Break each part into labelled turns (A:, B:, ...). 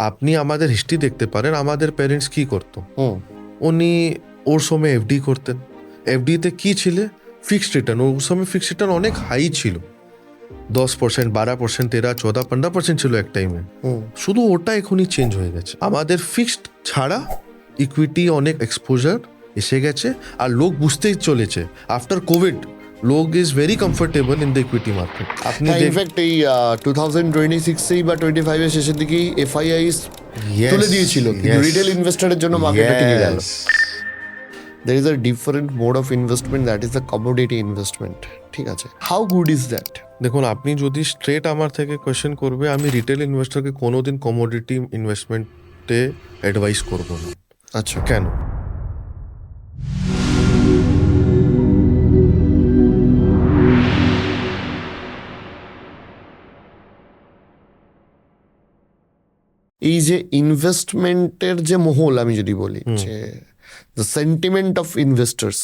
A: আপনি আমাদের হিস্ট্রি দেখতে পারেন, আমাদের প্যারেন্টস কি করতো,
B: হুম
A: উনি ওর সময় এফডি করতেন। এফডিতে কি ছিল? Fixed return. ওর সময় ফিক্সড রিটার্ন অনেক হাই ছিল, 10%, 12%, 13, 14, 15% ছিল এক টাইমে।
B: হুম
A: শুধু ওটা এখনই চেঞ্জ হয়ে গেছে। আমাদের ফিক্সড ছাড়া ইকুইটি অনেক এক্সপোজার এসে গেছে, আর লোক বুঝতেই চলেছে আফটার কোভিড লোক is very comfortable in the equity market. আপনি
B: ইনফ্যাক্ট এই 2026 বা 25 এর শেষের দিকেই এফআইআইস তুলে দিয়েছিল, কিন্তু রিটেল ইনভেস্টরের জন্য মার্কেটটা টিকে গেল। There is a different mode of investment, that is the commodity investment. ঠিক আছে, how good is that?
A: দেখুন, আপনি যদি স্ট্রেট আমার থেকে কোয়েশ্চেন করবে, আমি রিটেল ইনভেস্টরকে কোনোদিন কমোডিটি ইনভেস্টমেন্টে অ্যাডভাইস করব না।
B: আচ্ছা,
A: কেন?
B: এই যে ইনভেস্টমেন্টের যে মহল, আমি যদি বলি যে দ্য সেন্টিমেন্ট অফ ইনভেস্টার্স,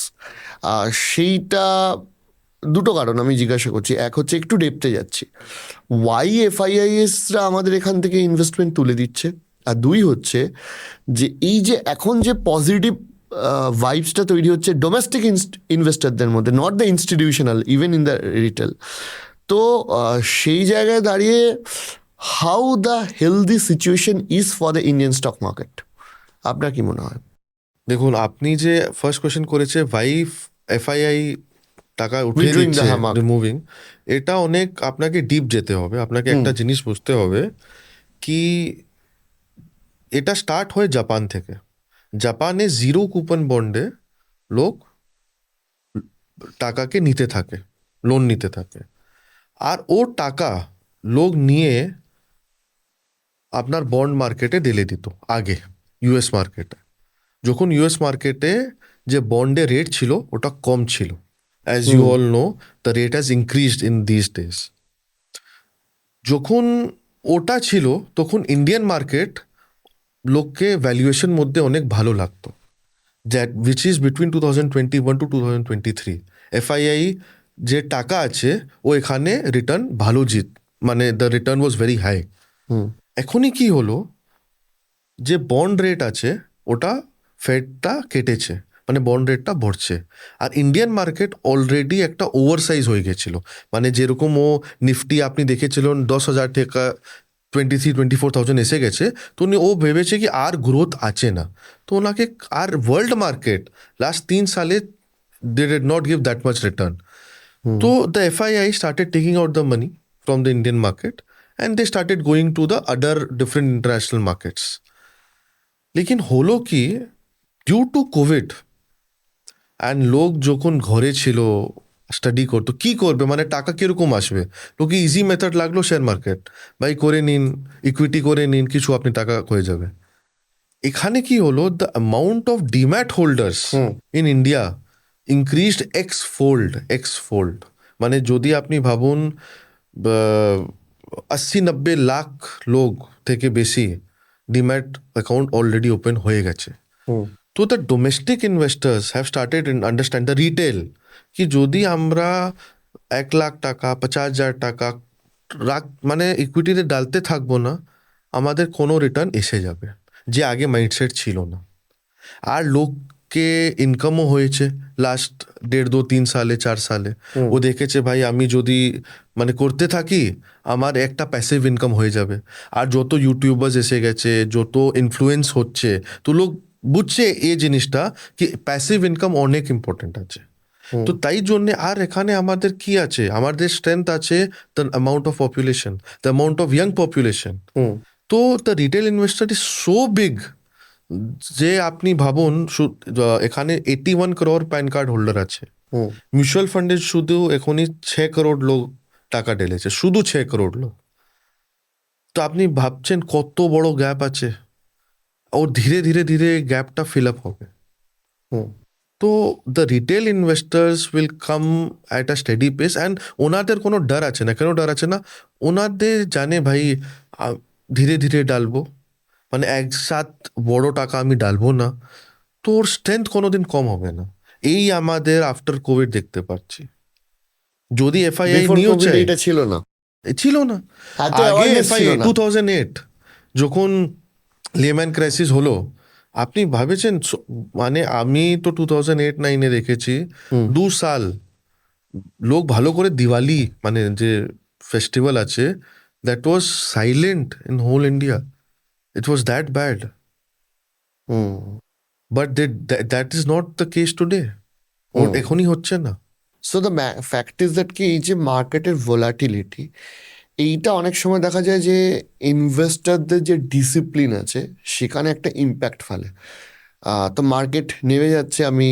B: সেইটা দুটো কারণ আমি জিজ্ঞাসা করছি। এক হচ্ছে একটু ডেপথে যাচ্ছি, ওয়াই এফআইআইএসরা আমাদের এখান থেকে ইনভেস্টমেন্ট তুলে দিচ্ছে, আর দুই হচ্ছে যে এই যে এখন যে পজিটিভ ভাইবসটা তৈরি হচ্ছে ডোমেস্টিক ইনভেস্টরদের মধ্যে, not the institutional, even in the retail. তো সেই জায়গায় দাঁড়িয়ে how the healthy situation is for the Indian stock market, আপনার কি মনে হয়?
A: দেখুন, আপনি যে ফার্স্ট কোয়েশ্চেন করেছে ভাই এফআইআই টাকা উঠিয়ে
B: Withdrawing the
A: দিচ্ছে,
B: hammock.
A: রিমুভিং, এটা অনেক আপনাকে ডিপ যেতে হবে। আপনাকে একটা জিনিস বুঝতে হবে কি এটা স্টার্ট হয় জাপান থেকে। জাপানে জিরো কুপন বন্ডে লোক টাকাকে নিতে থাকে, লোন নিতে থাকে, আর ও টাকা লোক নিয়ে আপনার বন্ড মার্কেটে ঢেলে দিত আগে, ইউএস মার্কেটে। যখন ইউএস মার্কেটে যে বন্ডে রেট ছিল ওটা কম ছিল, as you all know the rate has increased in this days. যখন ওটা ছিল তখন ইন্ডিয়ান মার্কেট লোককে ভ্যালুয়েশন মধ্যে অনেক ভালো লাগতো, that which is between 2021 to 2023। FII যে টাকা আছে ও এখানে রিটার্ন ভালো মানে the return was very high. এখনই কি হলো, যে বন্ড রেট আছে ওটা ফেডটা কেটেছে, মানে বন্ড রেটটা বাড়ছে, আর ইন্ডিয়ান মার্কেট অলরেডি একটা ওভারসাইজ হয়ে গেছিল। মানে যেরকম ও নিফটি আপনি দেখেছিলেন 10,000 টাকা 23-24,000 এসে গেছে, তো ও ভেবেছে কি আর গ্রোথ আছে না, তো ওনাকে আর ওয়ার্ল্ড মার্কেট লাস্ট 3 সালে they did not give that much return. তো the FII started taking out the money from the Indian market and they started going to the other different international markets. लेकिन হলো কি, due to Covid and লোক যখন ঘরে ছিল study করতো, কি করবে, মানে টাকা কিরকম আসবে, লোকে ইজি মেথড লাগলো শেয়ার মার্কেট, ভাই করে নিন, ইকুইটি করে নিন, কিছু আপনি টাকা হয়ে যাবে। এখানে কি হলো, the amount of demat holders in India increased x fold. মানে যদি আপনি ভাবুন 80-90 লাখ লোক থেকে বেশি ডিম্যাট অ্যাকাউন্ট অলরেডি ওপেন হয়ে গেছে। তো the domestic investors have started understand the retail, কি যদি আমরা 1 লাখ টাকা 50,000 টাকা মানে ইকুইটিতে ডালতে থাকবো না, আমাদের কোনো রিটার্ন এসে যাবে, যে আগে মাইন্ডসেট ছিল না। আর লোককে ইনকামও হয়েছে লাস্ট 1.5-2-3 সালে 4 সালে। ও দেখেছে ভাই আমি যদি মানে করতে থাকি আমার একটা প্যাসিভ ইনকাম হয়ে যাবে। আর যত ইউটিউবার্স এসে গেছে, যত ইনফ্লুয়েন্স হচ্ছে, তো লোক বুঝছে এই জিনিসটা কি প্যাসিভ ইনকাম অনেক ইম্পর্টেন্ট আছে। তো তাই জন্যে আর এখানে আমাদের কি আছে, আমাদের স্ট্রেংথ আছে the amount of population, the amount of young population. তো the retail investor is so big যে আপনি ভাবুন এখানে 81 crore প্যান কার্ড হোল্ডার আছে। মিউচুয়াল ফান্ডে শুধু এখনই 6 crore লোক টাকা ঢেলেছে, শুধু 6 crore লোক। তো আপনি ভাবছেন কত বড় গ্যাপ আছে, ও ধীরে ধীরে ধীরে গ্যাপটা ফিল আপ হবে। তো the retail investors will come at a steady pace, and ওনাদের কোনো ডর আছে না। কেন ডর আছে না? ওনাদের জানে ভাই ধীরে ধীরে ডালবো, মানে একসাথ বড় টাকা আমি ডালবো না, তো ওর স্ট্রেংথ কোনোদিন কম হবে না। এই আমাদের আফটার কোভিড দেখতে পাচ্ছি। যদি এফআইআই নিয়েও চাই,
B: এটা ছিল না,
A: ছিল না
B: এত
A: আগে।
B: awareness
A: এফআইআই
B: ছিল না।
A: 2008 যখন লেম্যান ক্রাইসিস হলো, আপনি ভাবেছেন মানে আমি তো 2008-9 দেখেছি 2 সাল লোক ভালো করে দিওয়ালি মানে যে ফেস্টিভ্যাল আছে, that was silent in whole India, it was that bad, but that is not the case today, এখনই হচ্ছে না।
B: So the fact is that কি এই যে মার্কেটের ভোলাটিলিটি, এইটা অনেক সময় দেখা যায় যে ইনভেস্টরদের যে ডিসিপ্লিন আছে সেখানে একটা ইম্প্যাক্ট ফেলে। তো মার্কেট নেমে যাচ্ছে, আমি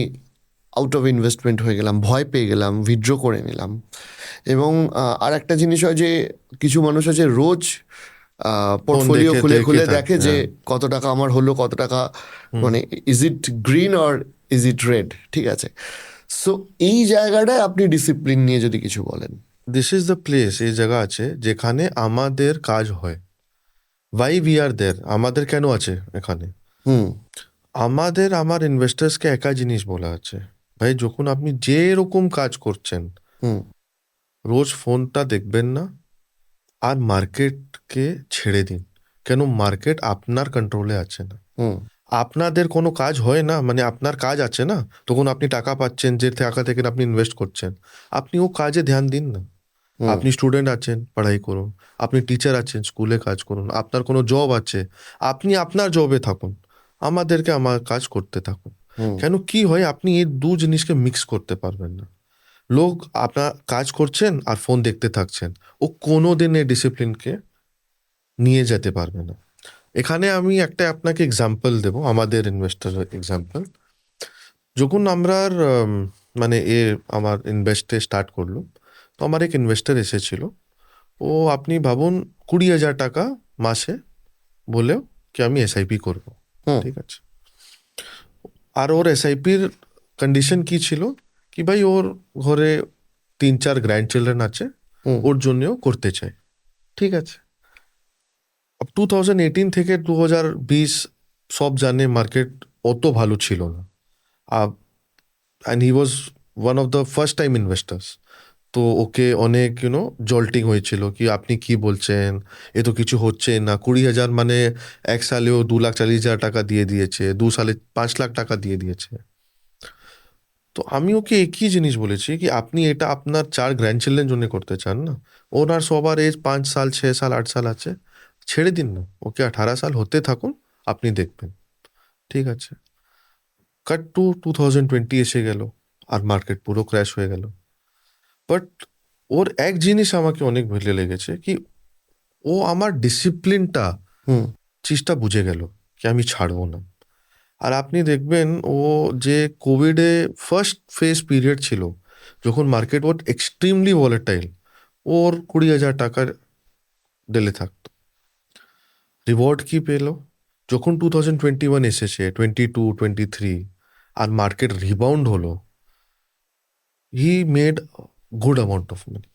B: আউট অফ ইনভেস্টমেন্ট হয়ে গেলাম, ভয় পেয়ে গেলাম, উইথড্র করে নিলাম। এবং আর একটা জিনিস হয় যে কিছু মানুষ আছে রোজ পোর্টফোলিও
A: দেখে
B: খুলে
A: দেখে
B: খুলে
A: থাকে,
B: দেখে যে
A: হ্যাঁ।
B: কত টাকা আমার হলো, কত টাকা, মানে is it green or is it red, ঠিক আছে। সো এই জায়গাটায় আপনি ডিসিপ্লিন নিয়ে যদি কিছু বলেন।
A: দিস ইজ দ্য প্লেস, এই জায়গা আছে যেখানে আমাদের কাজ হয়। ওয়াই উই আর দেয়ার, আমাদের কেন আছে এখানে?
B: হুম
A: আমার ইনভেস্টার্সকে একা জিনিস বলা আছে, ভাই যখন আপনি যেরকম কাজ করছেন
B: হুম
A: রোজ ফোনটা দেখবেন না, আর মার্কেটকে ছেড়ে দিন। কেন? মার্কেট আপনার কন্ট্রোলে আছে না।
B: হুম
A: আপনাদের কোনো কাজ হয় না, মানে আপনার কাজ আছে না, তখন আপনি টাকা পাচ্ছেন, যে টাকা থেকে আপনি ইনভেস্ট করছেন, আপনি ও কাজে ধ্যান দিন না। আপনি স্টুডেন্ট আছেন, পড়াই করুন। আপনি টিচার আছেন, স্কুলে কাজ করুন। আপনার কোনো জব আছে, আপনি আপনার জবে থাকুন, আমাদেরকে আমার কাজ করতে থাকুন।
B: হুম
A: কেন কি হয়, আপনি এই দু জিনিসকে মিক্স করতে পারবেন না। লোক আপনার কাজ করছেন আর ফোন দেখতে থাকছেন, ও কোনো দিন এই ডিসিপ্লিনকে নিয়ে যেতে পারবে না। এখানে আমি একটা আপনাকে এক্সাম্পল দেবো, আমাদের ইনভেস্টার এক্সাম্পল। যখন আমরা মানে আমার ইনভেস্টে স্টার্ট করলো, তো আমার এক ইনভেস্টার এসেছিল। ও আপনি ভাবুন 20,000 টাকা মাসে বলেও কি আমি এসআইপি করবো,
B: হুম
A: ঠিক আছে। আর ওর এসআইপির কন্ডিশন কি ছিল, কি ভাই ওর ঘরে 3-4 গ্র্যান্ড চিলড্রেন আছে,
B: হুম
A: ওর জন্যও করতে চাই, ঠিক আছে। अब 2018 থেকে 2020 সব জানে মার্কেট অত ভালো ছিল না। And he was one of the first time investors. তো ওকে অনেক জল্টিং হয়েছিল কি আপনি কি বলছেন, এ তো কিছু হচ্ছে না। 20,000 মানে এক সালেও 2,40,000 টাকা দিয়ে দিয়েছে, 2 সালে 5 লাখ টাকা দিয়ে দিয়েছে। তো আমি ওকে একই জিনিস বলেছি কি আপনি এটা আপনার 4 গ্র্যান্ড চিলড্রেন জন্য করতে চান না, ওনার সবার এজ 5 সাল 6 সাল 8 সাল আছে, ছেড়ে দিন না, ওকে 18 সাল হতে থাকুন, আপনি দেখবেন, ঠিক আছে। কাট টু 2020 এসে গেল, আর মার্কেট পুরো ক্র্যাশ হয়ে গেল। বাট ওর এক জিনিস আমাকে অনেক ভালো লেগেছে কি ও আমার ডিসিপ্লিনটা
B: হুম
A: চিজটা বুঝে গেল কি আমি ছাড়বো না। আর আপনি দেখবেন ও যে কোভিডে ফার্স্ট ফেজ পিরিয়ড ছিল, যখন মার্কেট ওর এক্সট্রিমলি ভলেটাইল, ওর 20,000 টাকার ডেলে থাকতো। রিওয়ার্ড কি পেলো, যখন 2021 এসেছে, 22-23 আর মার্কেট রিবাউন্ড হলো, he made good amount of money.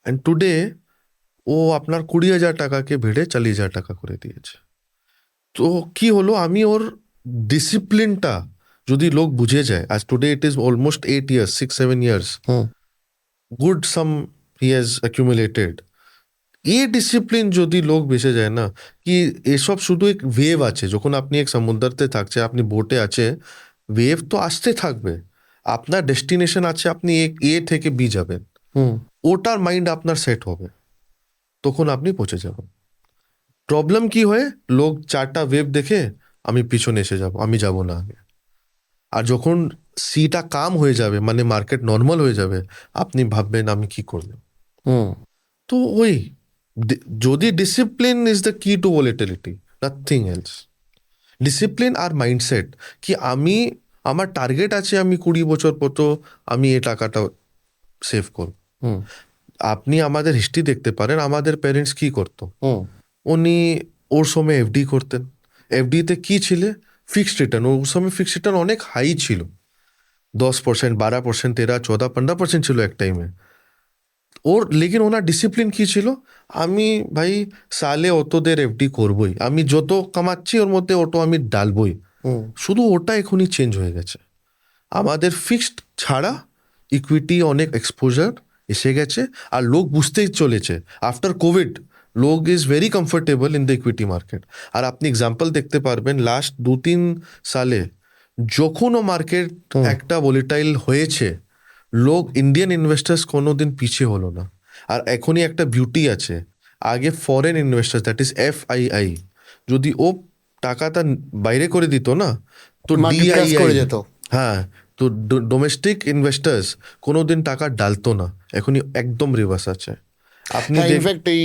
A: And today ও আপনার 20,000 টাকাকে ভেড়ে 40,000 টাকা করে দিয়েছে। তো কি হলো, আমি ওর ডিসিপ্লিনটা যদি লোক বুঝে যায়, আজ today it is almost 8 years 6-7 years
B: hmm
A: good some he has accumulated. এই ডিসিপ্লিন যদি লোক বেঁচে যায় না, কি এসব শুধু এক ওয়েভ আছে, যখন আপনি এক সমুদ্রতে থাকছে, আপনি বোটে আছে, ওয়েভ তো আসতে থাকবে, আপনার ডেস্টিনেশন আছে, আপনি এক এ থেকে বি যাবেন,
B: হুম
A: ওটার মাইন্ড আপনার সেট হবে, তখন আপনি পৌঁছে যাবেন। প্রবলেম কি হয়, লোক 4টা ওয়েভ দেখে আমি পিছনে এসে যাব, আমি যাব না আগে। আর যখন সিটা কাম হয়ে যাবে, মানে মার্কেট নর্মাল হয়ে যাবে, আপনি ভাববেন আমি কি করবো।
B: হুম
A: তো ওই যদি discipline is the key to volatility, nothing else. Discipline আর মাইন্ডসেট কি আমি আমার টার্গেট আছে, আমি 20 বছর পর তো আমি এই টাকাটা সেভ করব।
B: হুম
A: আপনি আমাদের হিস্ট্রি দেখতে পারেন, আমাদের প্যারেন্টস কি করতো,
B: হুম
A: উনি ওর সময় এফডি করতেন। এফডিতে কি ছিল, ফিক্সড রিটার্ন। ওর সময় ফিক্সড রিটার্ন অনেক হাই ছিল, 10%, 12%, 13, 14, 15% ছিল এক টাইমে। ওর লেকিন ওনার ডিসিপ্লিন কি ছিল, আমি ভাই সালে অত দের এফডি করবই, আমি যত কামাচ্ছি ওর মধ্যে ওটা আমি ডালবই।
B: হুম
A: শুধু ওটা এখনই চেঞ্জ হয়ে গেছে, আমাদের ফিক্সড ছাড়া ইকুইটি অনেক এক্সপোজার এসে গেছে। আর লোক বুঝতেই চলেছে আফটার কোভিড, লোক is very comfortable in the equity market. আর আপনি এক্সাম্পল দেখতে পারবেন লাস্ট 2-3 সালে যখনও মার্কেট একটা ভোলেটাইল হয়েছে, লোক ইন্ডিয়ান ইনভেস্টার্স কোনোদিন পিছিয়ে হলো না। আর এখনই একটা বিউটি আছে, আগে foreign investors that is FII যদি ও টাকাটা বাইরে করে দিত না, তো
B: Market crash করে
A: DII,
B: যেত।
A: হ্যাঁ, তো ডোমেস্টিক ইনভেস্টার্স কোনোদিন টাকা ডালতো না। এখনই একদম রিভার্স আছে। আপনি
B: হ্যাঁ, ইনফ্যাক্ট এই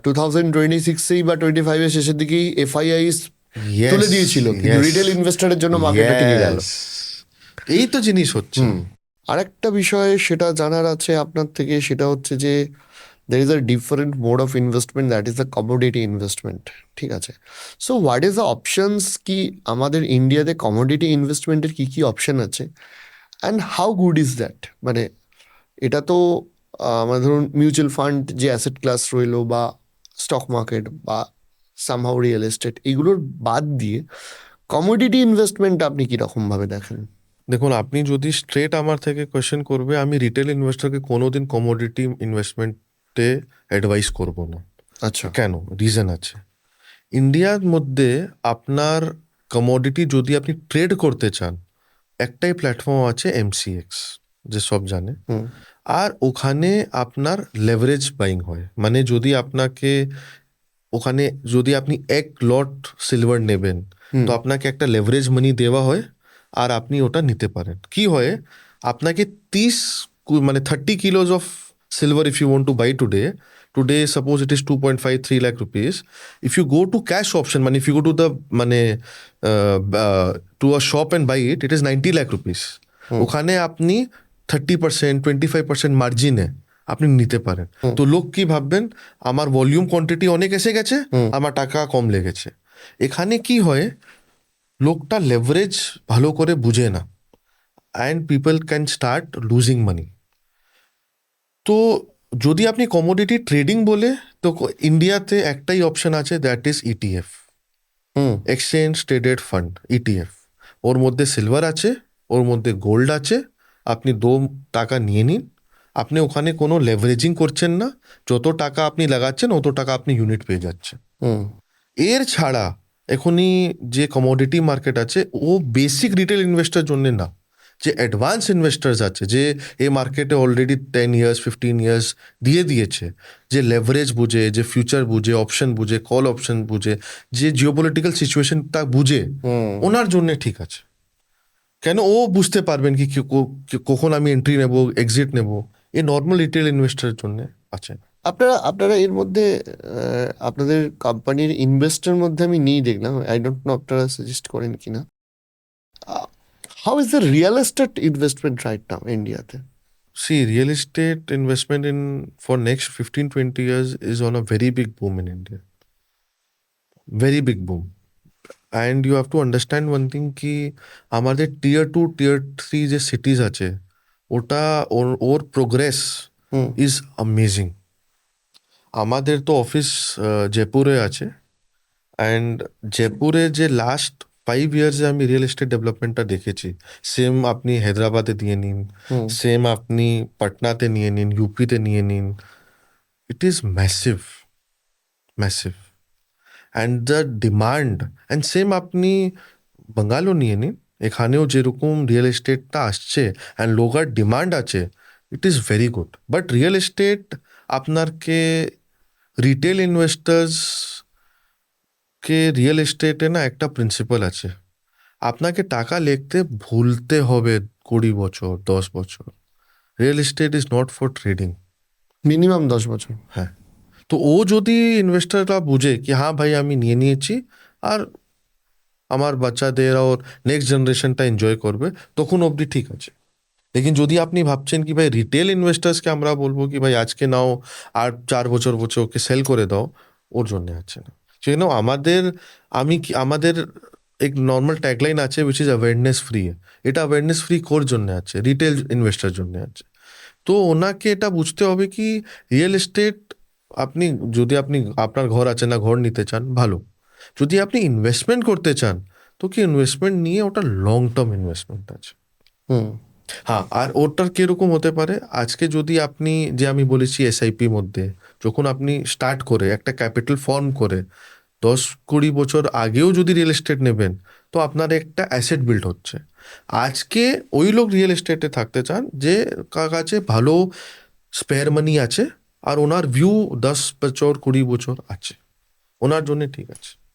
B: 2026 বা 25 এর শেষের দিকেই FIIs তুলে দিয়েছিল, কিন্তু রিটেল ইনভেস্টরের জন্য মার্কেটটা কিনে গেল।
A: এই তো জিনিস হচ্ছে।
B: আরেকটা বিষয় সেটা জানার আছে আপনার থেকে, সেটা হচ্ছে যে there is a different mode of investment, that is the commodity investment. ঠিক আছে, so what is the options, কি আমাদের ইন্ডিয়াতে কমোডিটি ইনভেস্টমেন্টের কি কি অপশন আছে, and how good is that? মানে এটা তো মানে ধরুন মিউচুয়াল ফান্ড যে অ্যাসেট ক্লাস রইলো, বা স্টক মার্কেট, বা সামহাউ রিয়েল এস্টেট, এগুলোর বাদ দিয়ে কমোডিটি ইনভেস্টমেন্ট আপনি কীরকমভাবে দেখেন?
A: দেখুন, আপনি যদি স্ট্রেট আমার থেকে কোয়েশ্চেন করবে, আমি রিটেল ইনভেস্টরকে কোনোদিন কমোডিটি ইনভেস্টমেন্টে অ্যাডভাইস করব না।
B: আচ্ছা।
A: কেন? রিজন আছে। ইন্ডিয়ার মধ্যে আপনার কমোডিটি যদি আপনি ট্রেড করতে চান, একটাই প্ল্যাটফর্ম আছে, MCX, যে সব জানে। আর ওখানে আপনার লেভারেজ বাইং হয়, মানে যদি আপনাকে ওখানে যদি আপনি 1 লট সিলভার নেবেন, তো আপনাকে একটা লেভারেজ মানি দেওয়া হয়, আর আপনি ওটা নিতে পারেন। কি হয়, আপনাকে 30 মানে 30 kilos of silver if you want to buy today suppose it is 2.53 lakh rupees. If you go to cash option, মানে if you go to the মানে to a shop and buy it, it is 90 lakh rupees. ওখানে আপনি 30%, 25% মার্জিনে আপনি নিতে পারেন। তো লোক কি ভাববেন, আমার ভলিউম কোয়ান্টিটি অনেক এসে গেছে, আমার টাকা কম লেগেছে। এখানে কি হয়, লোকটা লেভারেজ ভালো করে বুঝে না, and people can start losing money. তো যদি আপনি কমোডিটি ট্রেডিং বলে, তো ইন্ডিয়াতে একটাই অপশন আছে, that is ETF, exchange traded fund, ETF। ওর মধ্যে সিলভার আছে, ওর মধ্যে গোল্ড আছে, আপনি 2 টাকা নিয়ে নিন। আপনি ওখানে কোনো লেভারেজিং করছেন না, যত টাকা আপনি লাগাচ্ছেন অত টাকা আপনি ইউনিট পেয়ে যাচ্ছেন। এর ছাড়া এখনই যে কমোডিটি মার্কেট আছে, ও বেসিক রিটেল ইনভেস্টার জন্য না, যে অ্যাডভান্স ইনভেস্টার্স আছে, যে এই মার্কেটে অলরেডি 10 years 15 years দিয়ে দিয়েছে, যে লেভারেজ বুঝে, যে ফিউচার বুঝে, অপশন বুঝে, কল অপশন বুঝে, যে জিওপলিটিক্যাল সিচুয়েশনটা বুঝে, ওনার জন্য ঠিক আছে। কেন, ও বুঝতে পারবেন কখন আমি এন্ট্রি নেব, এক্সিট নেব। এই নর্মাল রিটেল ইনভেস্টারের জন্য আছে।
B: আপনারা এর মধ্যে আপনাদের কোম্পানির ইনভেস্টর মধ্যে আমি নেই দেখলাম, আই ডোন্ট নো আপনারা সাজেস্ট করেন কিনা, how is the real estate investment right now ইন্ডিয়াতে?
A: See, real estate investment in for next 15-20 years is on a very big boom in India. Very big boom. And you have to understand one thing কি আমাদের tier 2 tier 3 যে cities আছে, ওটা ওর progress is amazing. আমাদের তো office জয়পুরে আছে, and জয়পুরে যে লাস্ট 5 years আমি রিয়েল এস্টেট ডেভেলপমেন্টটা দেখেছি, সেম আপনি হায়দ্রাবাদে দিয়ে নিন, সেম আপনি পাটনাতে নিয়ে নিন, ইউপিতে নিয়ে নিন, it is massive, massive. And the demand, and same আপনি বাঙ্গালও নিয়ে নিন, এখানেও যেরকম রিয়েল এস্টেটটা আসছে অ্যান্ড লোকাল ডিমান্ড আছে, it is very good. But real estate আপনারকে রিটেল ইনভেস্টার্স কে রিয়েল এস্টেটে না একটা প্রিন্সিপাল আছে, আপনাকে টাকা লিখতে ভুলতে হবে 20 বছর 10 বছর। Real estate is not for trading.
B: Minimum 10 বছর।
A: হ্যাঁ, তো ও যদি ইনভেস্টাররা বুঝে কি হ্যাঁ ভাই আমি নিয়ে নিয়েছি, আর আমার বাচ্চাদের আর নেক্সট জেনারেশনটা এনজয় করবে, তখন অবধি ঠিক আছে। লেকিন যদি আপনি ভাবছেন কি ভাই রিটেল ইনভেস্টার্সকে আমরা বলবো কি ভাই আজকে নাও আর 4 বছর ওকে সেল করে দাও, ওর জন্য আছে না। সেজন্য আমাদের এক নর্মাল ট্যাগলাইন আছে, উইচ ইজ অ্যাওয়ারনেস ফ্রি। এটা অ্যাওয়ারনেস ফ্রি কোর জন্য আছে, রিটেল ইনভেস্টার জন্য আছে। তো ওনাকে এটা বুঝতে হবে কি রিয়েল এস্টেট যদি আপনি আপনার ঘর আছে না, ঘর নিতে চান ভালো, যদি আপনি ইনভেস্টমেন্ট করতে চান, তো কি ইনভেস্টমেন্ট নিয়ে ওটা লং টার্ম ইনভেস্টমেন্ট আছে। হ্যাঁ, আর ওটার কিরকম হতে পারে, আজকে যদি আপনি, যে আমি বলেছি এসআইপি মধ্যে, যখন আপনি স্টার্ট করে একটা ক্যাপিটাল ফর্ম করে 10-20 বছর আগেও যদি রিয়েল এস্টেট নেবেন, তো আপনার একটা অ্যাসেট বিল্ড হচ্ছে। আজকে ওই লোক রিয়েল এস্টেটে থাকতে চান যে কাছে ভালো স্পেয়ার মানি আছে, আর ওনার ভিউ 10 বছর 20 বছর আছে, ওনার জন্য ঠিক আছে।